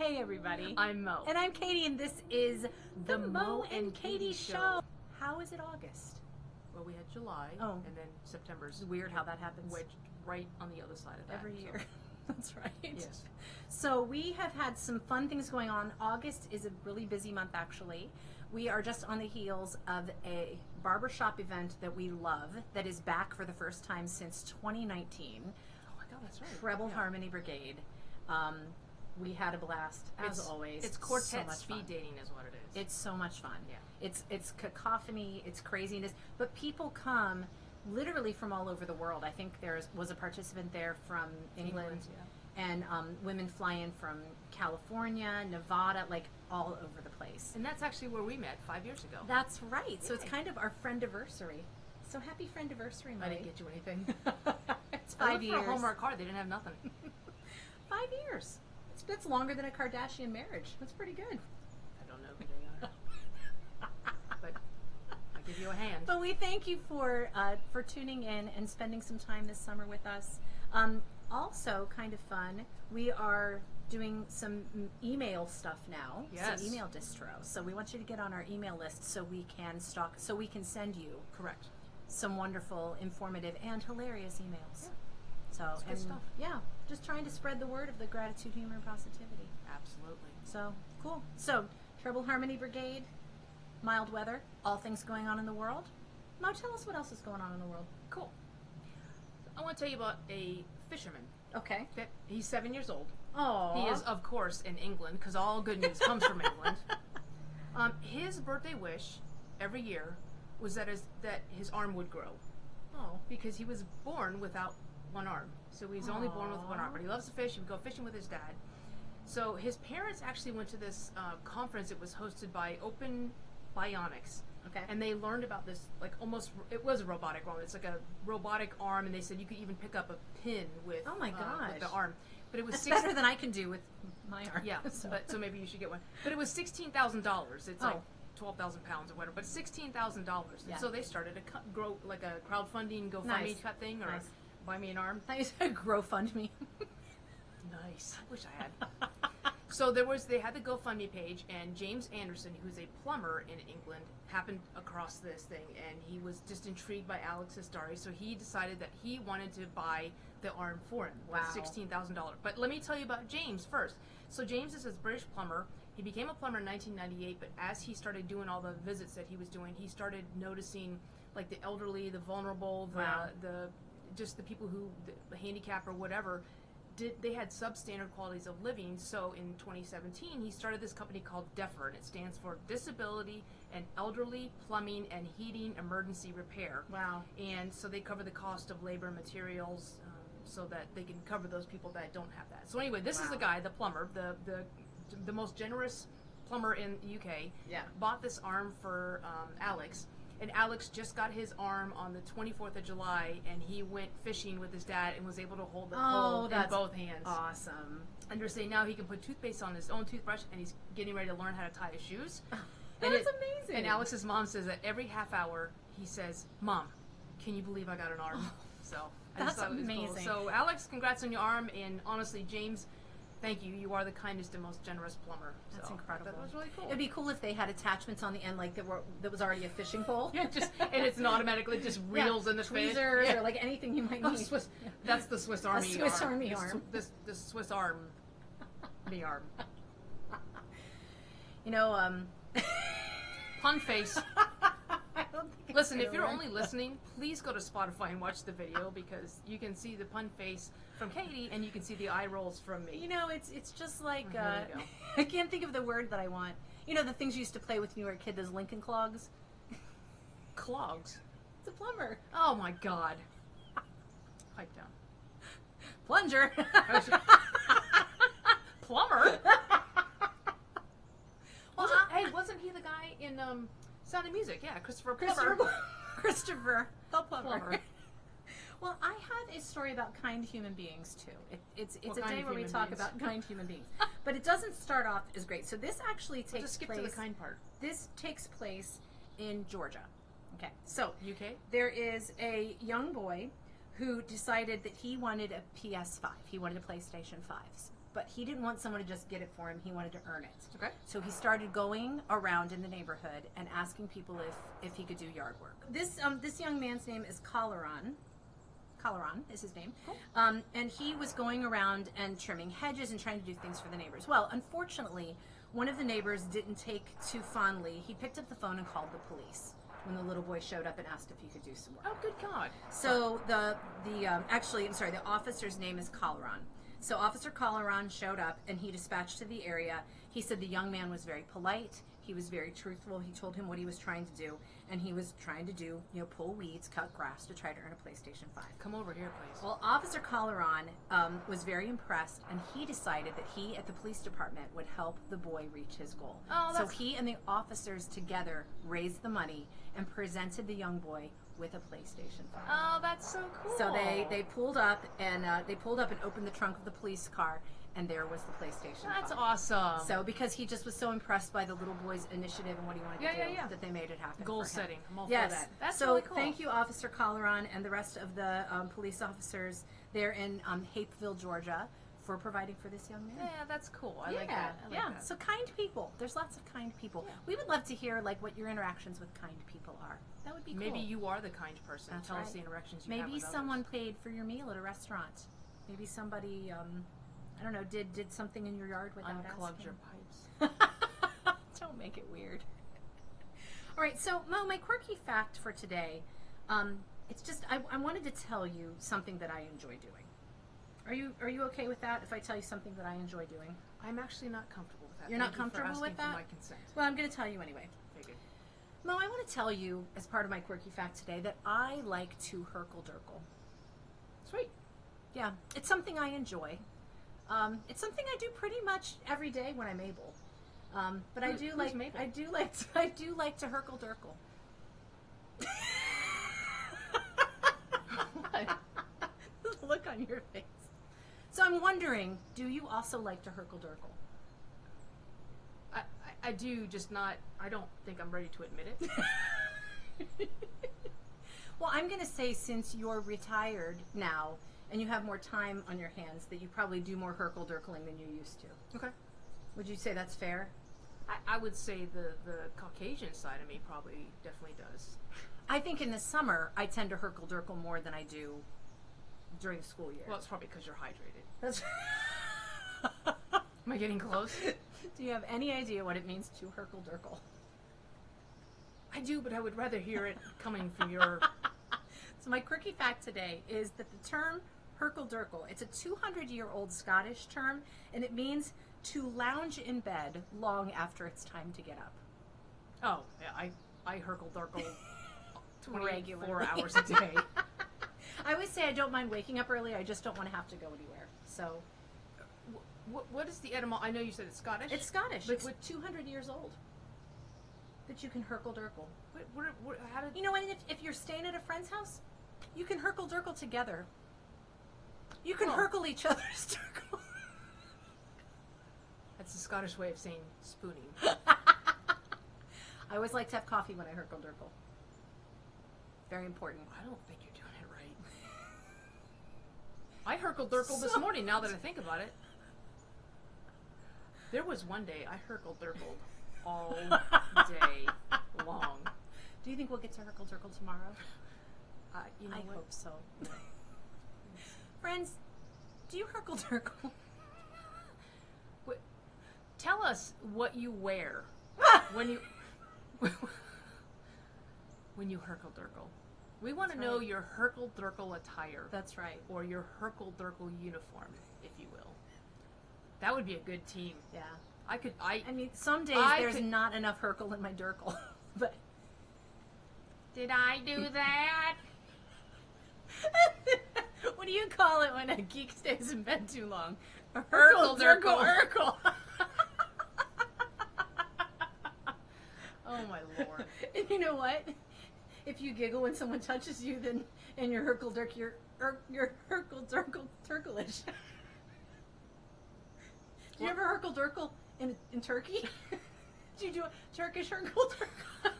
Hey everybody. I'm Mo. And I'm Katie, and this is the Mo and Katie Show. How is it August? Well, we had July, and then September's. It's weird how that happens. Which right on the other side of that. Every year. That's right. Yes. So we have had some fun things going on. August is a really busy month, actually. We are just on the heels of a barbershop event that we love that is back for the first time since 2019. Oh my God, that's right. Treble Harmony Brigade. We had a blast, as always. It's quartet so much speed fun. dating is what it is. It's so much fun. Yeah. It's cacophony, it's craziness, but people come literally from all over the world. I think there was a participant there from England, and women fly in from California, Nevada, like all over the place. And that's actually where we met 5 years ago. That's right. So it's kind of our friendiversary. So happy friendiversary, Molly. I didn't get you anything. It's I 5 looked years. for a Hallmark card. They didn't have nothing. 5 years. It's longer than a Kardashian marriage. That's pretty good. I don't know who they are. But I'll give you a hand. But we thank you for tuning in and spending some time this summer with us. Also, kind of fun, we are doing some email stuff now. Yes. Some email distro. So we want you to get on our email list so we can send you Correct. some wonderful, informative, and hilarious emails. Yeah. So It's good stuff. Yeah, just trying to spread the word of the gratitude, humor, and positivity. Absolutely. So cool. So Treble Harmony Brigade, mild weather, all things going on in the world. Mo, tell us what else is going on in the world. Cool. I want to tell you about a fisherman. Okay. He's 7 years old. Oh. He is, of course, in England, because all good news comes from England. His birthday wish every year was that his arm would grow. Oh. Because he was born without one arm. So he's only born with one arm. But he loves to fish. He would go fishing with his dad. So his parents actually went to this conference. It was hosted by Open Bionics. Okay. And they learned about this, like it was a robotic arm. It's like a robotic arm, and they said you could even pick up a pin with, oh my gosh, with the arm. But it was that's better than I can do with my arm. Yeah, so maybe you should get one. But it was $16,000. It's like 12,000 pounds or whatever, but $16,000. Yeah. So they started a crowdfunding GoFundMe type thing, or buy me an arm. I said GoFundMe. Nice. I wish I had. So they had the GoFundMe page, and James Anderson, who's a plumber in England, happened across this thing, and he was just intrigued by Alex's story, so he decided that he wanted to buy the arm for him. Wow. $16,000. But let me tell you about James first. So James is a British plumber. He became a plumber in 1998, but as he started doing all the visits that he was doing, he started noticing like the elderly, the vulnerable, just the people who, the handicap or whatever, they had substandard qualities of living. So in 2017, he started this company called DEFR, and it stands for Disability and Elderly Plumbing and Heating Emergency Repair. Wow. And so they cover the cost of labor and materials so that they can cover those people that don't have that. So anyway, this is the guy, the plumber, the most generous plumber in the UK, bought this arm for Alex. And Alex just got his arm on the 24th of July, and he went fishing with his dad and was able to hold the pole in both hands. Awesome. And they're saying now he can put toothpaste on his own toothbrush, and he's getting ready to learn how to tie his shoes. That's amazing. And Alex's mom says that every half hour he says, "Mom, can you believe I got an arm?" So I that's just thought it was amazing. Cool. So Alex, congrats on your arm, and honestly, James, thank you. You are the kindest and most generous plumber. That's incredible. That was really cool. It'd be cool if they had attachments on the end, like that was already a fishing pole. And it's not automatically just reels in the fish. Tweezers or like anything you might need. That's the Swiss Army arm. Swiss Army arm. The Swiss arm. The arm. You know, pun face. I don't think Listen, if you're only listening, please go to Spotify and watch the video, because you can see the pun face from Katie and you can see the eye rolls from me. You know, it's just like you I can't think of the word that I want. You know, the things you used to play with when you were a kid, those Lincoln clogs. Clogs. It's a plumber. Oh my God. Pipe down. Plunger. Plumber. Wasn't he the guy in Sound of Music? Yeah, Christopher Plummer. Christopher the plumber. Well, I have a story about kind human beings too. It's a day where we talk about kind human beings, but it doesn't start off as great. So this actually takes just skip place. to the kind part. This takes place in Georgia. Okay, so UK. There is a young boy who decided that he wanted a PS5. He wanted a PlayStation 5. but he didn't want someone to just get it for him. He wanted to earn it. Okay. So he started going around in the neighborhood and asking people if he could do yard work. This young man's name is Caleron. Caleron is his name. Cool. And he was going around and trimming hedges and trying to do things for the neighbors. Well, unfortunately, one of the neighbors didn't take too fondly. He picked up the phone and called the police when the little boy showed up and asked if he could do some work. Oh, good God. So the officer's name is Caleron. So Officer Caleron showed up and he dispatched to the area. He said the young man was very polite. He was very truthful. He told him what he was trying to do, and he was trying to do, pull weeds, cut grass to try to earn a PlayStation 5. Come over here, please. Well, Officer Caleron was very impressed, and he decided that he at the police department would help the boy reach his goal. Oh, so he and the officers together raised the money and presented the young boy with a PlayStation 5. Oh, that's so cool. So they pulled up and opened the trunk of the police car, and there was the PlayStation 5. That's awesome. So because he just was so impressed by the little boy's initiative and what he wanted to do, that they made it happen. Goal for him. setting. I'm all for Yes. that. That's so really cool. thank you, Officer Caleron, and the rest of the police officers there in Hapeville, Georgia, for providing for this young man. Yeah, that's cool. I like that. I like that. So kind people. There's lots of kind people. Yeah. We would love to hear what your interactions with kind people are. That would be cool. Maybe you are the kind person. That's Tell us right. the interactions you have Maybe with someone others. paid for your meal at a restaurant. Maybe somebody, I don't know, did something in your yard without Unclogged asking. your pipes. Don't make it weird. All right, so Mo, my quirky fact for today, it's just I wanted to tell you something that I enjoy doing. Are you okay with that? If I tell you something that I enjoy doing? I'm actually not comfortable with that. You're not Thank you for comfortable with asking that? For my consent. Well, I'm going to tell you anyway. Very good. Mo, I want to tell you as part of my quirky fact today that I like to hurkle-durkle. Sweet. Yeah, it's something I enjoy. It's something I do pretty much every day when I'm able. But I do like Mabel? I do like to hurkle-durkle. What? The look on your face. So I'm wondering, do you also like to hurkle-durkle? I do, just not. I don't think I'm ready to admit it. Well, I'm going to say since you're retired now and you have more time on your hands, that you probably do more hurkle-durkling than you used to. Okay. Would you say that's fair? I would say the Caucasian side of me probably definitely does. I think in the summer I tend to hurkle-durkle more than I do during the school year. Well, it's probably because you're hydrated. That's Am I getting close? Do you have any idea what it means to hurkle-durkle? I do, but I would rather hear it coming from your... So my quirky fact today is that the term hurkle-durkle, it's a 200-year-old Scottish term, and it means to lounge in bed long after it's time to get up. Oh, yeah, I hurkle-durkle 24 Regularly. hours a day. I always say I don't mind waking up early, I just don't want to have to go anywhere. So What is the etymology? I know you said it's Scottish. it's Scottish. But It's 200 years old that you can hurkle-durkle. How did... You know, and if you're staying at a friend's house, you can hurkle-durkle together. You can Oh. hurkle each other's durkle. That's the Scottish way of saying spooning. I always like to have coffee when I hurkle-durkle. Very important. I don't think you're doing it right. I hurkle-durkled this morning, now that I think about it. There was one day I hurkle-durkled all day long. Do you think we'll get to hurkle-durkle tomorrow? You know I what? hope so. Friends, do you hurkle-durkle? Tell us what you wear when you when you hurkle-durkle. We want to That's know right. your hurkle-durkle attire. That's right. Or your hurkle-durkle uniform, if you will. That would be a good team. Yeah. I mean, some days I there's could- not enough hurkle in my durkle. But Did I do that? what do you call it when a geek stays in bed too long? A Hurkle-durkle. hurkle. Oh my lord. And you know what? If you giggle when someone touches you, then and you're hurkle-durkle, you're hurkle-durkle-turkleish. Do you ever hurkle-durkle in Turkey? Did you do a Turkish hurkle-durkle?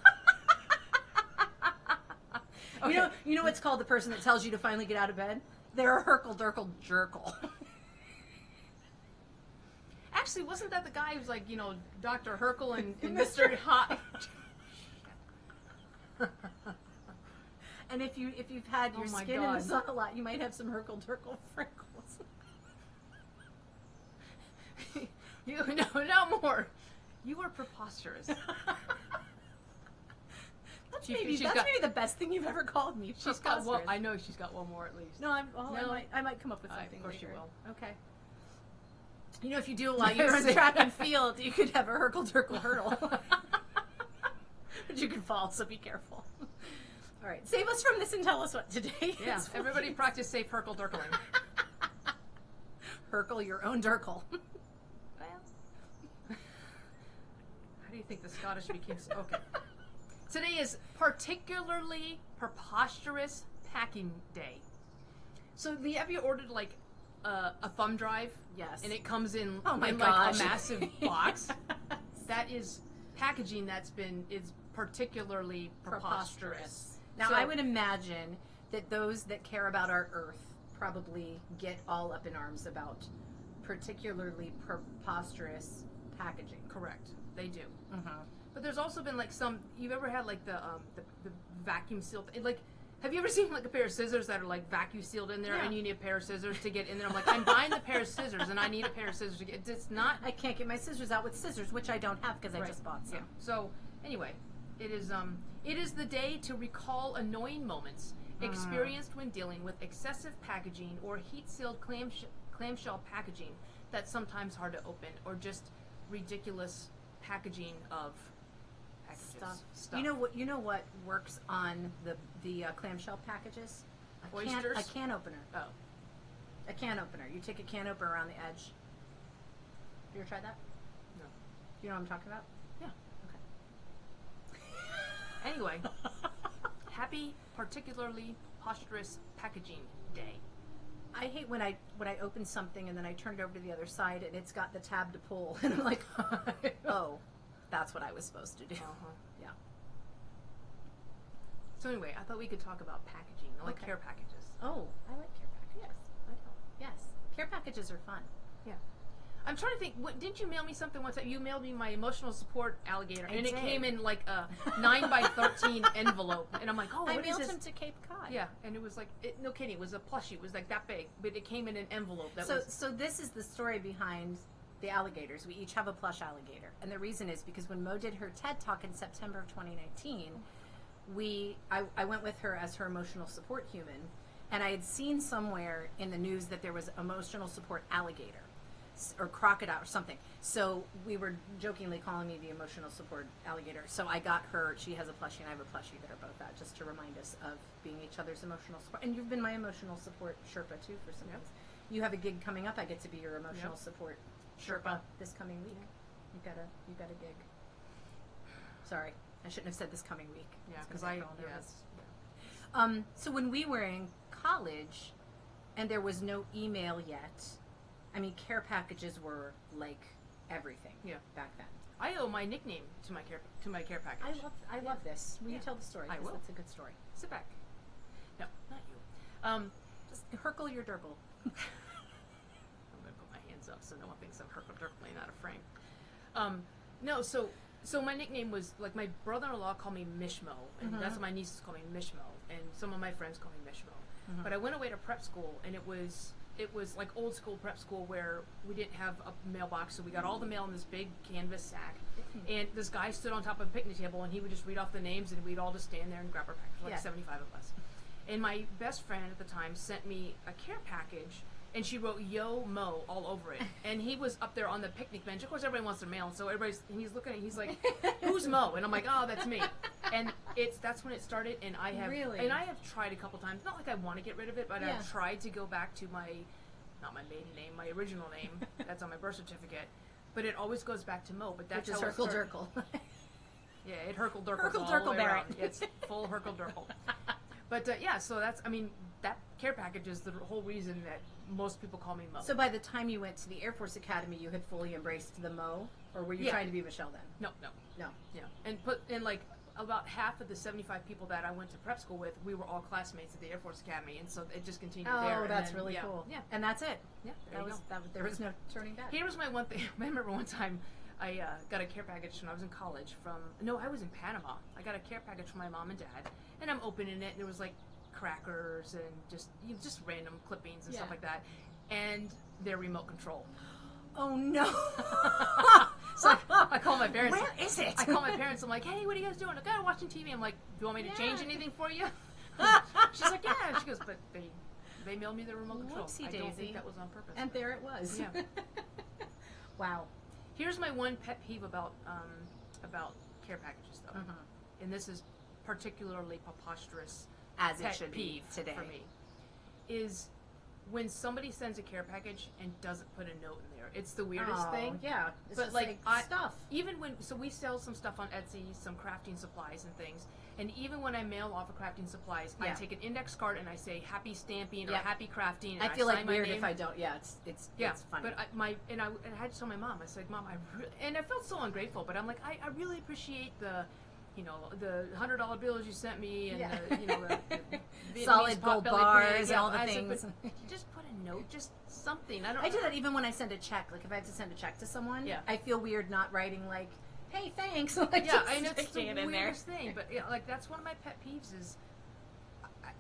Okay. You know what's called the person that tells you to finally get out of bed? They're a hurkle-durkle jerkle. Actually, wasn't that the guy who's like, Dr. Hurkle and Mr. Hot? And if you've had your skin in the sun a lot, you might have some hurkle-durkle freckles. No more. You are preposterous. That's maybe the best thing you've ever called me. She's got one. I know she's got one more at least. No, I might come up with something. Of course later. you will. Okay. If you do while you're in track and field, you could have a hurkle-durkle hurdle. But you could fall, so be careful. All right, save us from this and tell us what today is. Yeah, everybody practice safe hurkle-durkling. Hurkle your own durkle. Well, how do you think the Scottish became so... Okay. Today is particularly preposterous packing day. So have you ordered like a thumb drive? Yes. And it comes in, like a massive box? That is packaging is particularly preposterous. Now, I would imagine that those that care about our Earth probably get all up in arms about particularly preposterous packaging. Correct. They do. Mm-hmm. But there's also been like you've ever had like the vacuum sealed, like, have you ever seen like a pair of scissors that are like vacuum sealed in there and you need a pair of scissors to get in there? I'm like, I'm buying the pair of scissors and I need a pair of scissors to get, it's not. I can't get my scissors out with scissors, which I don't have because I just bought some. Yeah. So anyway, it is the day to recall annoying moments experienced when dealing with excessive packaging or heat-sealed clamshell packaging that's sometimes hard to open, or just ridiculous packaging of packages. Stuff. You know what works on the clamshell packages? Oysters? A can opener. Oh. A can opener. You take a can opener around the edge. You ever tried that? No. Do you know what I'm talking about? Yeah. Okay. Anyway, happy particularly preposterous packaging day. I hate when I open something and then I turn it over to the other side and it's got the tab to pull and I'm like, oh, that's what I was supposed to do. Uh-huh. Yeah. So anyway, I thought we could talk about packaging, like care packages. Oh, I like care packages. Yes, I know. Yes, care packages are fun. Yeah. I'm trying to think. Didn't you mail me something once? You mailed me my emotional support alligator, and it came in like a 9x13 envelope, and I'm like, oh, what is this? I mailed him to Cape Cod. Yeah, and it was like, no kidding, it was a plushie. It was like that big, but it came in an envelope. So this is the story behind the alligators. We each have a plush alligator, and the reason is because when Mo did her TED Talk in September of 2019, I went with her as her emotional support human, and I had seen somewhere in the news that there was emotional support alligator or crocodile or something. So we were jokingly calling me the emotional support alligator. So I got her, she has a plushie and I have a plushie that are both that, just to remind us of being each other's emotional support. And you've been my emotional support Sherpa too for some things. You have a gig coming up. I get to be your emotional support Sherpa this coming week. You've got a gig. Sorry, I shouldn't have said this coming week. Yeah, because so when we were in college and there was no email yet, I mean, care packages were like everything. Back then. I owe my nickname to my care package. I love this. Will you tell the story? I will. It's a good story. Sit back. No, not you. Just hurkle your durkle. I'm gonna put my hands up so no one thinks I'm hurkle-durkling out of frame. No, so my nickname was, like, my brother-in-law called me Mishmo, and that's what my nieces call me, Mishmo, and some of my friends call me Mishmo. But I went away to prep school, and it was like old school prep school where we didn't have a mailbox, so we got all the mail in this big canvas sack. And this guy stood on top of a picnic table, and he would just read off the names, and we'd all just stand there and grab our package, like 75 of us. And my best friend at the time sent me a care package, and she wrote "Yo Mo" all over it. And he was up there on the picnic bench. Of course, everybody wants their mail, so he's looking at it, he's like, "Who's Mo?" And I'm like, "Oh, that's me." And that's when it started. And I have tried a couple times. Not like I want to get rid of it, but I've tried to go back to not my maiden name, my original name. That's on my birth certificate. But it always goes back to Mo. But that's how it started. Hurkle-durkle. Yeah, it hurkle-durkle all the Hurkle-durkle way Barrett. around. It's full hurkle-durkle. But so that's, I mean, that care package is the whole reason that most people call me Mo. So by the time you went to the Air Force Academy, you had fully embraced the Mo, or were you trying to be Michelle then? No. No. Yeah, and about half of the 75 people that I went to prep school with, we were all classmates at the Air Force Academy, and so it just continued there. Oh, and that's then, really yeah, cool. Yeah, And that's it. yeah. There was no turning back. Here was my one thing. I remember one time I got a care package when I was in college I was in Panama. I got a care package from my mom and dad, and I'm opening it, and there was like crackers and just random clippings and stuff like that, and their remote control. Oh no! So I call my parents. Where is it? I call my parents. I'm like, hey, what are you guys doing? Like, I'm watching TV. I'm like, do you want me to change anything for you? She's like, yeah. She goes, but they mailed me the remote control. Whoopsie I daisy. don't think that was on purpose. And there it was. Yeah. Wow. Here's my one pet peeve about care packages, though, and this is particularly preposterous As it pet should peeve be today. for me, is when somebody sends a care package and doesn't put a note in there. It's the weirdest thing. Yeah. It's But just like stuff. Even when we sell some stuff on Etsy, some crafting supplies and things, and even when I mail off of crafting supplies, I take an index card and I say happy stamping or happy crafting. And I feel like sign my weird name. if I don't. Yeah, it's funny. But I had to tell my mom. I said, Mom, and I felt so ungrateful. But I'm like, I really appreciate the $100 bills you sent me, and the solid gold bars, and all the things. Said, but just put a note, just something. I do that even when I send a check. Like if I have to send a check to someone, I feel weird not writing like, "Hey, thanks." Like I know it's the weirdest thing, but like that's one of my pet peeves is.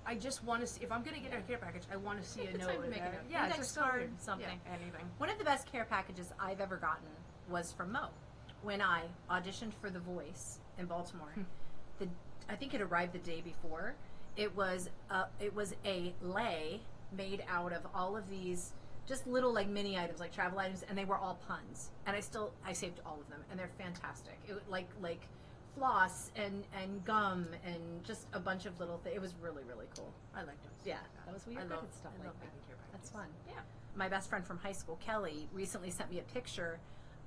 I just want to see, if I'm going to get a care package, I want to see a note. Yeah, it's index just card, something. Yeah, anything. One of the best care packages I've ever gotten was from Mo. When I auditioned for The Voice in Baltimore, I think it arrived the day before. It was a lei made out of all of these just little like mini items, like travel items, and they were all puns. And I saved all of them, and they're fantastic. It like floss and gum and just a bunch of little things. It was really, really cool. I like those. Yeah, that was weird. I love stuff I like love that. making care packages. That's fun. Yeah. My best friend from high school, Kelly, recently sent me a picture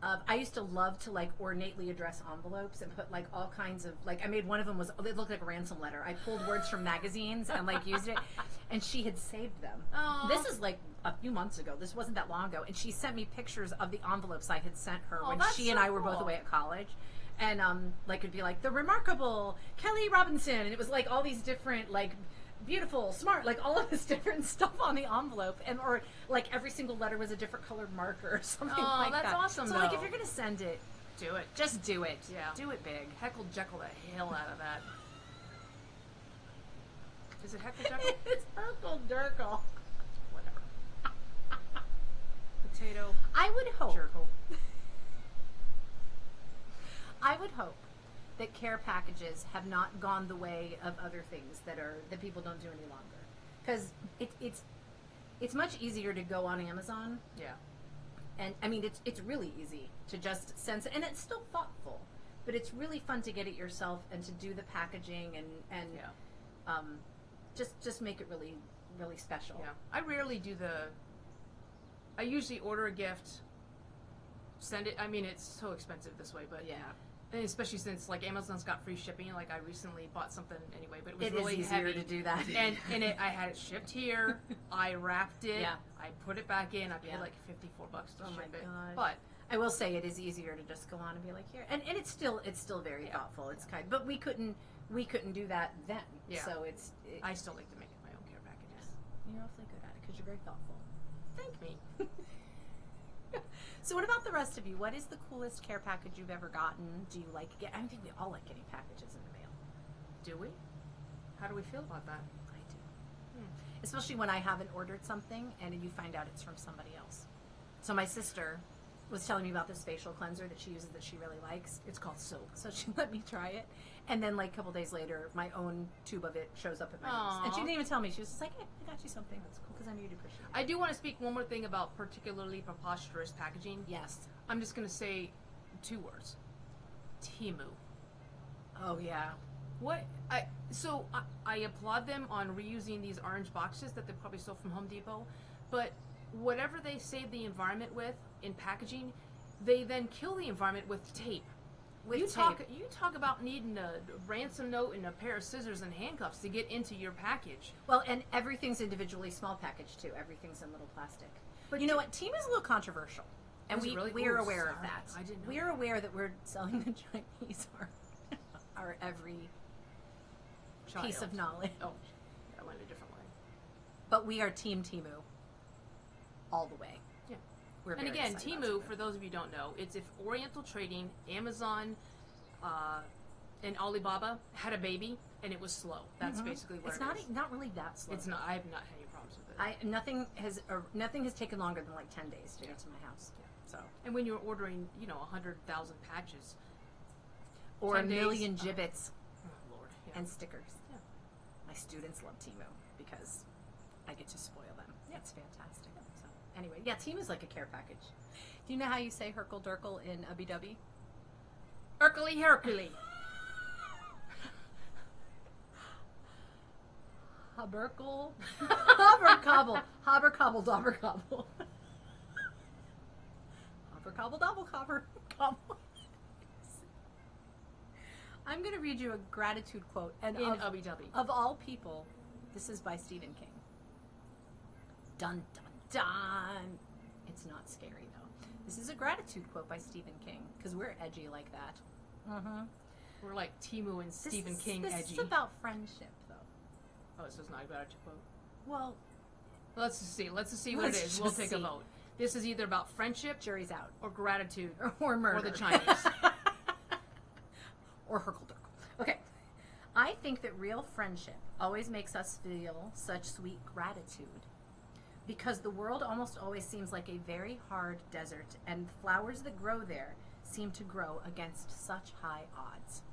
of, I used to love to like ornately address envelopes and put like all kinds of, like I made one of them it looked like a ransom letter. I pulled words from magazines and like used it, and she had saved them. Aww. This is like a few months ago. This wasn't that long ago, and she sent me pictures of the envelopes I had sent her when she and I were both away at college. And like it'd be like the remarkable Kelly Robinson, and it was like all these different like beautiful, smart, like all of this different stuff on the envelope, and or like every single letter was a different colored marker or something like that. That's awesome. So though. like if you're gonna send it, do it. just do it. Yeah. Do it big. Heckle-Jekyll the hell out of that. Is it Heckle-Jekyll? It's hurkle-durkle. Whatever. Potato. I would hope. Jerkle. I would hope that care packages have not gone the way of other things that people don't do any longer, because it's much easier to go on Amazon. Yeah. And I mean it's really easy to just send, and it's still thoughtful, but it's really fun to get it yourself and to do the packaging and just make it really, really special. Yeah. I rarely do I usually order a gift, send it. I mean, it's so expensive this way, but Yeah. And especially since like Amazon's got free shipping. Like I recently bought something anyway, but it was It really is easier heavy to do that. and I had it shipped here. I wrapped it. Yeah. I put it back in. I paid Yeah. like $54 to Oh my ship it. gosh. But I will say it is easier to just go on and be like, here, and it's still very thoughtful. It's kind, but we couldn't do that then. Yeah. So I still like to make my own care packages. you're awfully good at it because you're very thoughtful. Thank me. So what about the rest of you? What is the coolest care package you've ever gotten? Do you like I think we all like getting packages in the mail. Do we? How do we feel about that? I do. Especially when I haven't ordered something and you find out it's from somebody else. So my sister was telling me about this facial cleanser that she uses that she really likes. It's called Soap. So she let me try it. And then like a couple days later, my own tube of it shows up at my house. And she didn't even tell me. She was just like, hey, I got you something. That's cool because I knew you'd appreciate it. I do want to speak one more thing about particularly preposterous packaging. Yes. I'm just going to say 2 words. Temu. Oh, yeah. I applaud them on reusing these orange boxes that they probably stole from Home Depot, but whatever they save the environment with in packaging, they then kill the environment with tape. You talk about needing a ransom note and a pair of scissors and handcuffs to get into your package. Well, and everything's individually small packaged too. Everything's in little plastic. But you know what? Team is a little controversial, and we are aware of that. I didn't know we are aware that we're selling the Chinese our every Child. piece of knowledge. Oh, I went a different way. But we are Team Temu all the way. Yeah. We're And very again, excited about Temu, for those of you who don't know, it's if Oriental Trading, Amazon, and Alibaba had a baby and it was slow. That's basically what it's it not is. not really that slow. It's not. I have not had any problems with it. Nothing has taken longer than like 10 days to get to my house. Yeah. So And when you're ordering, 100,000 patches, or a 10 days, million gibbets oh Lord, yeah. and stickers. Yeah. My students love Temu because I get to spoil them. Yeah. It's fantastic. So anyway, yeah, Temu's like a care package. Do you know how you say hurkle-durkle in Abu Dhabi? Hurkle. Haberkle, haberkabel, haberkabel, dobberkabel, haberkabel, dobblecobber, cobble. I'm going to read you a gratitude quote, and In Abu Dhabi. of all people, this is by Stephen King. Dun dun dun. It's not scary though. This is a gratitude quote by Stephen King because we're edgy like that. Mm-hmm. We're like Temu and Stephen King this edgy. is about friendship though. Oh, so it's not about a quote. Well, Let's just see. Let's just see what it Let's is. We'll just take a see. vote. This is either about friendship jury's out. or gratitude Or murder. or the Chinese. Or hurkle-durkle. Okay. I think that real friendship always makes us feel such sweet gratitude because the world almost always seems like a very hard desert and flowers that grow there seem to grow against such high odds.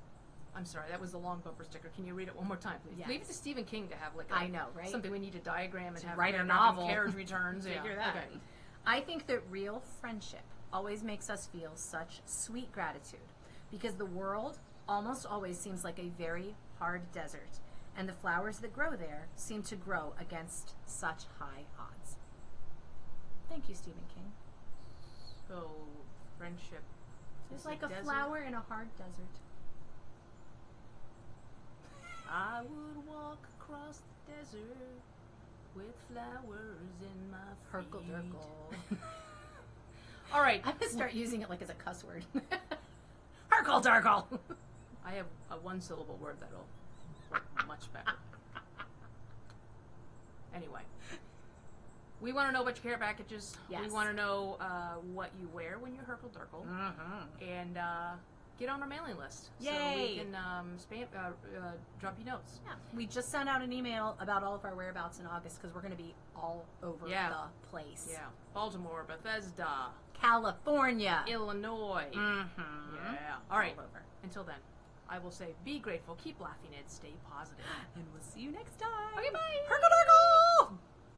I'm sorry, that was the long bumper sticker. Can you read it one more time, please? Yes. Leave it to Stephen King to have like I know, right? something we need to diagram and To have write a have novel. Carriage returns. Figure yeah. that. Okay. I think that real friendship always makes us feel such sweet gratitude because the world almost always seems like a very hard desert, and the flowers that grow there seem to grow against such high odds. Thank you, Stephen King. So, friendship. It's is like a desert. flower in a hard desert. I would walk across the desert with flowers in my feet. Hurkle-durkle. All right. I'm going to start using it like as a cuss word. Hurkle-durkle. I have a one-syllable word that'll work much better. Anyway. We want to know about your care packages. Yes. We want to know what you wear when you hurkle-durkle. And get on our mailing list. So Yay. we can drop you notes. Yeah, we just sent out an email about all of our whereabouts in August because we're going to be all over Yeah. the place. Yeah. Baltimore, Bethesda, California. Illinois. Mm-hmm. Yeah. All right. All over. Until then, I will say be grateful, keep laughing, and stay positive. And we'll see you next time. Okay, bye. Hurkle-durkle!